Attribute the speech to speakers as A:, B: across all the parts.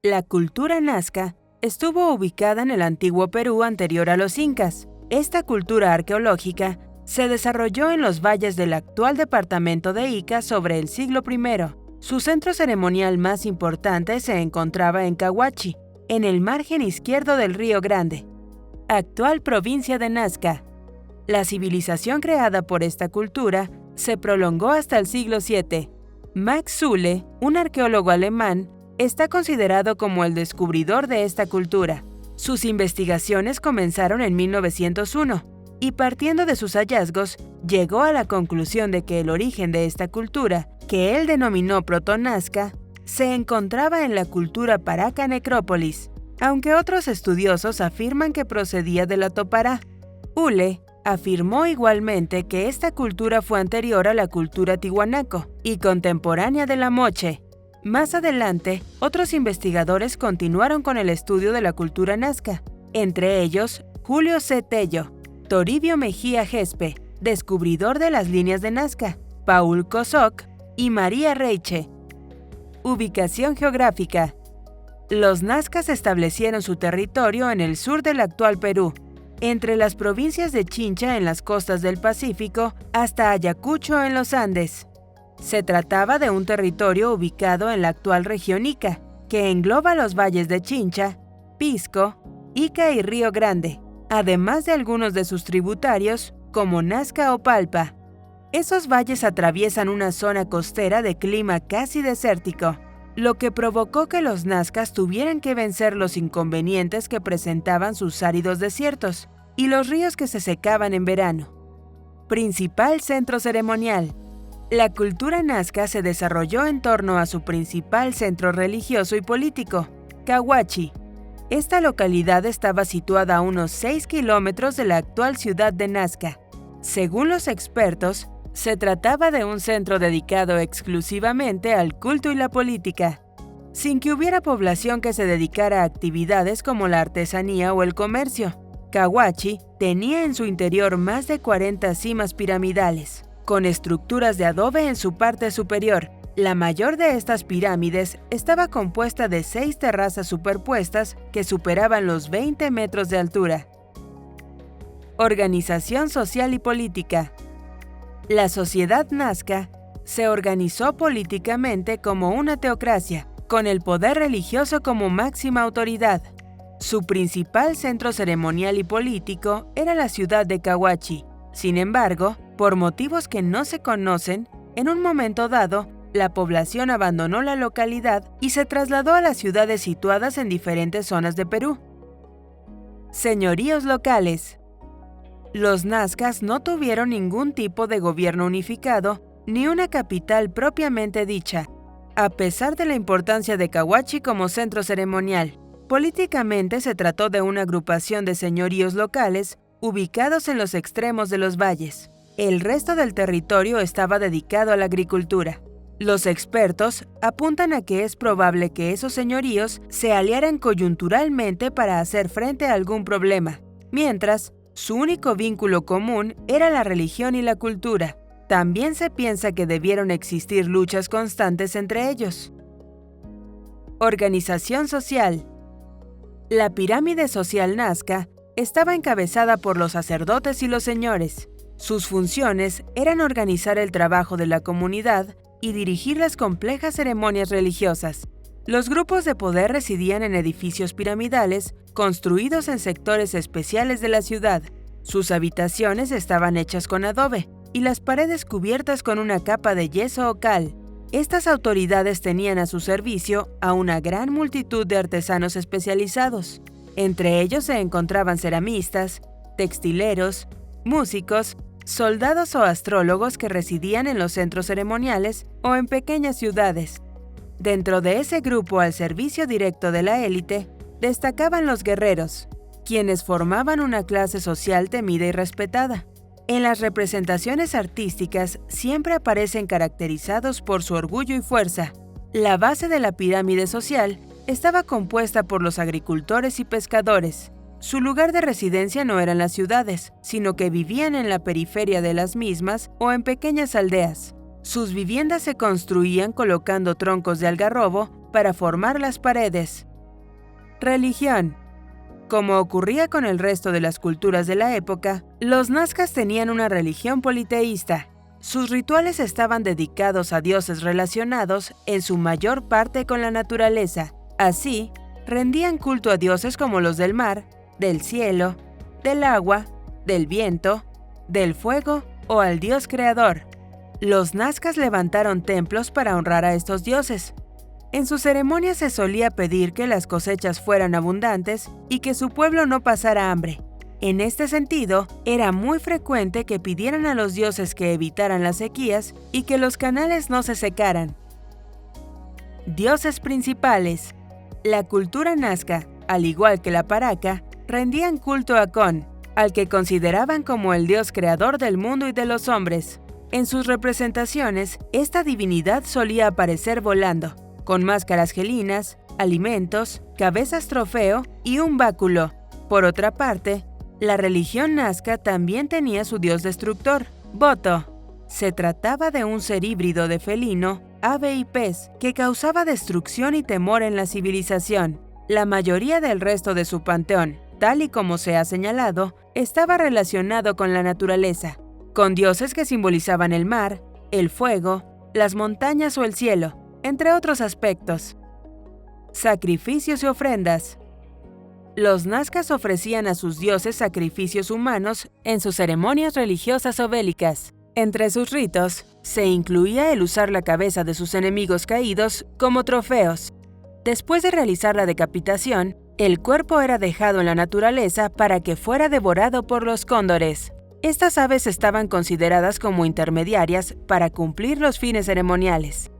A: La cultura nazca estuvo ubicada en el antiguo Perú anterior a los incas. Esta cultura arqueológica se desarrolló en los valles del actual departamento de Ica sobre el siglo I. Su centro ceremonial más importante se encontraba en Cahuachi, en el margen izquierdo del Río Grande, actual provincia de Nazca. La civilización creada por esta cultura se prolongó hasta el siglo VII. Max Zülle, un arqueólogo alemán, está considerado como el descubridor de esta cultura. Sus investigaciones comenzaron en 1901 y, partiendo de sus hallazgos, llegó a la conclusión de que el origen de esta cultura, que él denominó proto-nazca, se encontraba en la cultura Paraca Necrópolis, aunque otros estudiosos afirman que procedía de la Topará. Zülle afirmó igualmente que esta cultura fue anterior a la cultura tihuanaco y contemporánea de la Moche. Más adelante, otros investigadores continuaron con el estudio de la cultura nazca, entre ellos Julio C. Tello, Toribio Mejía Gespe, descubridor de las líneas de Nazca, Paul Kosok y María Reiche. Ubicación geográfica. Los nazcas establecieron su territorio en el sur del actual Perú, entre las provincias de Chincha en las costas del Pacífico hasta Ayacucho en los Andes. Se trataba de un territorio ubicado en la actual región Ica, que engloba los valles de Chincha, Pisco, Ica y Río Grande, además de algunos de sus tributarios, como Nazca o Palpa. Esos valles atraviesan una zona costera de clima casi desértico, lo que provocó que los nazcas tuvieran que vencer los inconvenientes que presentaban sus áridos desiertos y los ríos que se secaban en verano. Principal centro ceremonial. La cultura nazca se desarrolló en torno a su principal centro religioso y político, Cahuachi. Esta localidad estaba situada a unos 6 kilómetros de la actual ciudad de Nazca. Según los expertos, se trataba de un centro dedicado exclusivamente al culto y la política, sin que hubiera población que se dedicara a actividades como la artesanía o el comercio. Cahuachi tenía en su interior más de 40 cimas piramidales, con estructuras de adobe en su parte superior. La mayor de estas pirámides estaba compuesta de 6 terrazas superpuestas que superaban los 20 metros de altura. Organización social y política. La sociedad nazca se organizó políticamente como una teocracia, con el poder religioso como máxima autoridad. Su principal centro ceremonial y político era la ciudad de Cahuachi. Sin embargo, por motivos que no se conocen, en un momento dado, la población abandonó la localidad y se trasladó a las ciudades situadas en diferentes zonas de Perú. Señoríos locales. Los nazcas no tuvieron ningún tipo de gobierno unificado ni una capital propiamente dicha, a pesar de la importancia de Cahuachi como centro ceremonial. Políticamente se trató de una agrupación de señoríos locales ubicados en los extremos de los valles. El resto del territorio estaba dedicado a la agricultura. Los expertos apuntan a que es probable que esos señoríos se aliaran coyunturalmente para hacer frente a algún problema, mientras su único vínculo común era la religión y la cultura. También se piensa que debieron existir luchas constantes entre ellos. Organización social. La pirámide social nazca estaba encabezada por los sacerdotes y los señores. Sus funciones eran organizar el trabajo de la comunidad y dirigir las complejas ceremonias religiosas. Los grupos de poder residían en edificios piramidales construidos en sectores especiales de la ciudad. Sus habitaciones estaban hechas con adobe y las paredes cubiertas con una capa de yeso o cal. Estas autoridades tenían a su servicio a una gran multitud de artesanos especializados. Entre ellos se encontraban ceramistas, textileros, músicos, soldados o astrólogos que residían en los centros ceremoniales o en pequeñas ciudades. Dentro de ese grupo al servicio directo de la élite, destacaban los guerreros, quienes formaban una clase social temida y respetada. En las representaciones artísticas siempre aparecen caracterizados por su orgullo y fuerza. La base de la pirámide social estaba compuesta por los agricultores y pescadores. Su lugar de residencia no eran las ciudades, sino que vivían en la periferia de las mismas o en pequeñas aldeas. Sus viviendas se construían colocando troncos de algarrobo para formar las paredes. Religión. Como ocurría con el resto de las culturas de la época, los nazcas tenían una religión politeísta. Sus rituales estaban dedicados a dioses relacionados en su mayor parte con la naturaleza. Así, rendían culto a dioses como los del mar, del cielo, del agua, del viento, del fuego o al dios creador. Los nazcas levantaron templos para honrar a estos dioses. En sus ceremonias se solía pedir que las cosechas fueran abundantes y que su pueblo no pasara hambre. En este sentido, era muy frecuente que pidieran a los dioses que evitaran las sequías y que los canales no se secaran. Dioses principales. La cultura nazca, al igual que la paraca, rendían culto a Con, al que consideraban como el dios creador del mundo y de los hombres. En sus representaciones, esta divinidad solía aparecer volando, con máscaras gelinas, alimentos, cabezas trofeo y un báculo. Por otra parte, la religión nazca también tenía su dios destructor, Voto. Se trataba de un ser híbrido de felino, ave y pez que causaba destrucción y temor en la civilización. La mayoría del resto de su panteón, tal y como se ha señalado, estaba relacionado con la naturaleza, con dioses que simbolizaban el mar, el fuego, las montañas o el cielo, entre otros aspectos. Sacrificios y ofrendas. Los nazcas ofrecían a sus dioses sacrificios humanos en sus ceremonias religiosas o bélicas. Entre sus ritos, se incluía el usar la cabeza de sus enemigos caídos como trofeos. Después de realizar la decapitación, el cuerpo era dejado en la naturaleza para que fuera devorado por los cóndores. Estas aves estaban consideradas como intermediarias para cumplir los fines ceremoniales.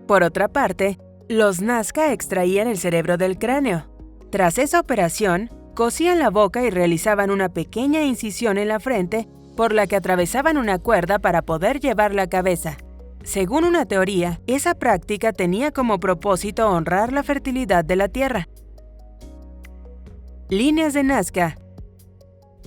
A: Por otra parte, los nazca extraían el cerebro del cráneo. Tras esa operación, cosían la boca y realizaban una pequeña incisión en la frente por la que atravesaban una cuerda para poder llevar la cabeza. Según una teoría, esa práctica tenía como propósito honrar la fertilidad de la tierra. Líneas de Nazca.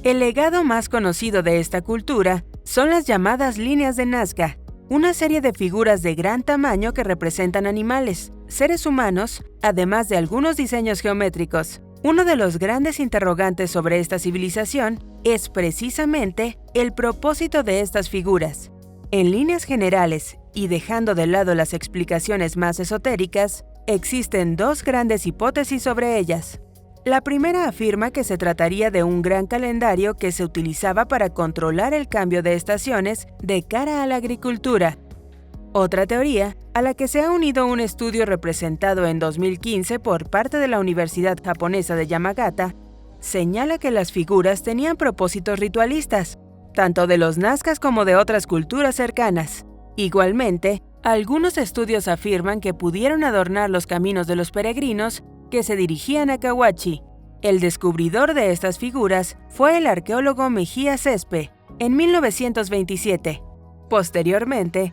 A: El legado más conocido de esta cultura son las llamadas líneas de Nazca, una serie de figuras de gran tamaño que representan animales, seres humanos, además de algunos diseños geométricos. Uno de los grandes interrogantes sobre esta civilización es precisamente el propósito de estas figuras. En líneas generales, y dejando de lado las explicaciones más esotéricas, existen dos grandes hipótesis sobre ellas. La primera afirma que se trataría de un gran calendario que se utilizaba para controlar el cambio de estaciones de cara a la agricultura. Otra teoría, a la que se ha unido un estudio representado en 2015 por parte de la Universidad Japonesa de Yamagata, señala que las figuras tenían propósitos ritualistas, tanto de los nazcas como de otras culturas cercanas. Igualmente, algunos estudios afirman que pudieron adornar los caminos de los peregrinos que se dirigían a Cahuachi. El descubridor de estas figuras fue el arqueólogo Mejía Cespe, en 1927. Posteriormente,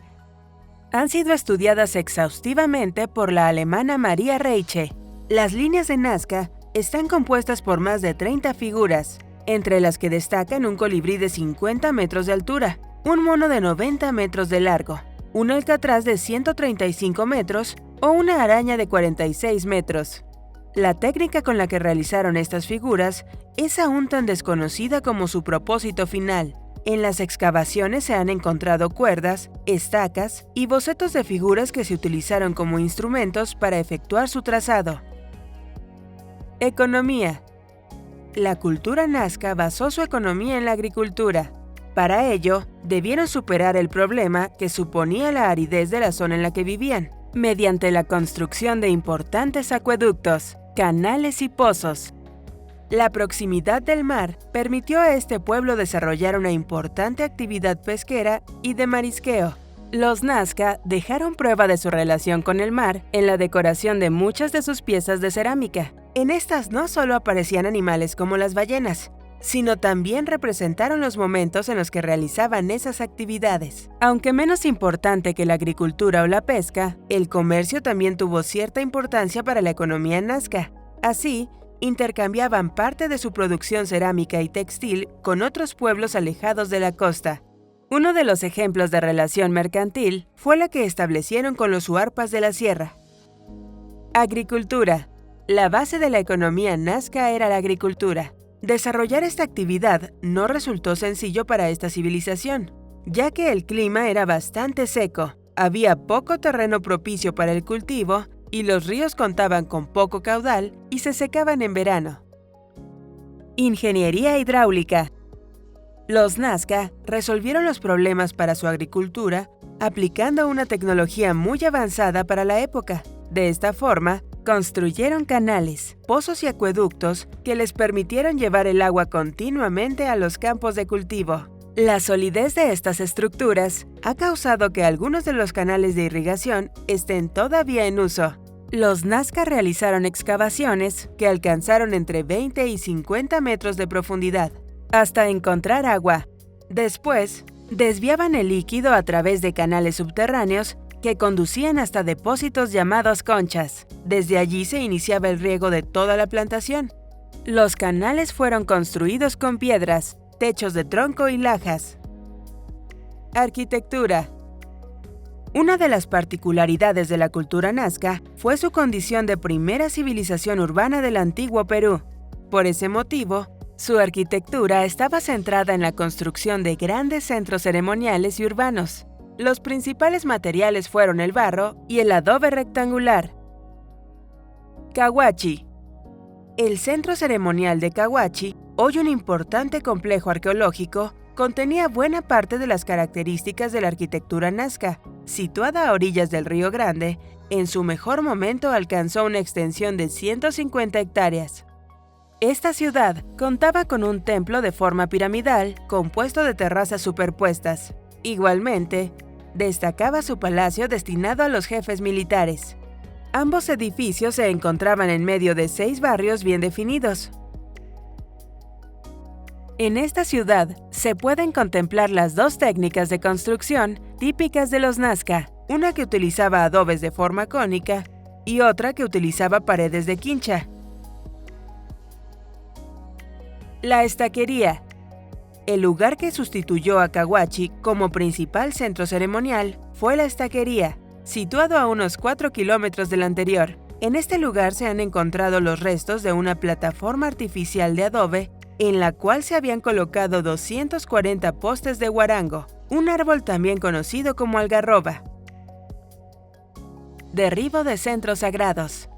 A: han sido estudiadas exhaustivamente por la alemana Maria Reiche. Las líneas de Nazca están compuestas por más de 30 figuras, entre las que destacan un colibrí de 50 metros de altura, un mono de 90 metros de largo, un alcatraz de 135 metros o una araña de 46 metros. La técnica con la que realizaron estas figuras es aún tan desconocida como su propósito final. En las excavaciones se han encontrado cuerdas, estacas y bocetos de figuras que se utilizaron como instrumentos para efectuar su trazado. Economía. La cultura nazca basó su economía en la agricultura. Para ello, debieron superar el problema que suponía la aridez de la zona en la que vivían, mediante la construcción de importantes acueductos, canales y pozos. La proximidad del mar permitió a este pueblo desarrollar una importante actividad pesquera y de marisqueo. Los nazca dejaron prueba de su relación con el mar en la decoración de muchas de sus piezas de cerámica. En estas no solo aparecían animales como las ballenas, sino también representaron los momentos en los que realizaban esas actividades. Aunque menos importante que la agricultura o la pesca, el comercio también tuvo cierta importancia para la economía nazca. Así, intercambiaban parte de su producción cerámica y textil con otros pueblos alejados de la costa. Uno de los ejemplos de relación mercantil fue la que establecieron con los huarpas de la sierra. Agricultura. La base de la economía nazca era la agricultura. Desarrollar esta actividad no resultó sencillo para esta civilización, ya que el clima era bastante seco, había poco terreno propicio para el cultivo y los ríos contaban con poco caudal y se secaban en verano. Ingeniería hidráulica. Los Nazca resolvieron los problemas para su agricultura aplicando una tecnología muy avanzada para la época. De esta forma, construyeron canales, pozos y acueductos que les permitieron llevar el agua continuamente a los campos de cultivo. La solidez de estas estructuras ha causado que algunos de los canales de irrigación estén todavía en uso. Los Nazca realizaron excavaciones que alcanzaron entre 20 y 50 metros de profundidad, hasta encontrar agua. Después, desviaban el líquido a través de canales subterráneos que conducían hasta depósitos llamados conchas. Desde allí se iniciaba el riego de toda la plantación. Los canales fueron construidos con piedras, techos de tronco y lajas. Arquitectura. Una de las particularidades de la cultura nazca fue su condición de primera civilización urbana del antiguo Perú. Por ese motivo, su arquitectura estaba centrada en la construcción de grandes centros ceremoniales y urbanos. Los principales materiales fueron el barro y el adobe rectangular. Cahuachi. El centro ceremonial de Cahuachi, hoy un importante complejo arqueológico, contenía buena parte de las características de la arquitectura nazca. Situada a orillas del Río Grande, en su mejor momento alcanzó una extensión de 150 hectáreas. Esta ciudad contaba con un templo de forma piramidal compuesto de terrazas superpuestas. Igualmente, destacaba su palacio destinado a los jefes militares. Ambos edificios se encontraban en medio de 6 barrios bien definidos. En esta ciudad se pueden contemplar las 2 técnicas de construcción típicas de los Nazca, una que utilizaba adobes de forma cónica y otra que utilizaba paredes de quincha. La estaquería. El lugar que sustituyó a Cahuachi como principal centro ceremonial fue la estaquería, situado a unos 4 kilómetros del anterior. En este lugar se han encontrado los restos de una plataforma artificial de adobe en la cual se habían colocado 240 postes de guarango, un árbol también conocido como algarroba. Derribo de centros sagrados.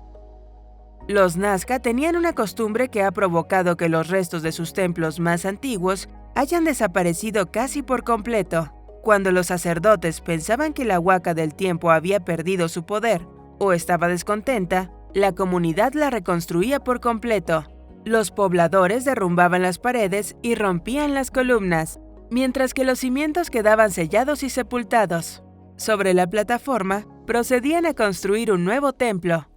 A: Los Nazca tenían una costumbre que ha provocado que los restos de sus templos más antiguos hayan desaparecido casi por completo. Cuando los sacerdotes pensaban que la huaca del tiempo había perdido su poder o estaba descontenta, la comunidad la reconstruía por completo. Los pobladores derrumbaban las paredes y rompían las columnas, mientras que los cimientos quedaban sellados y sepultados. Sobre la plataforma, procedían a construir un nuevo templo.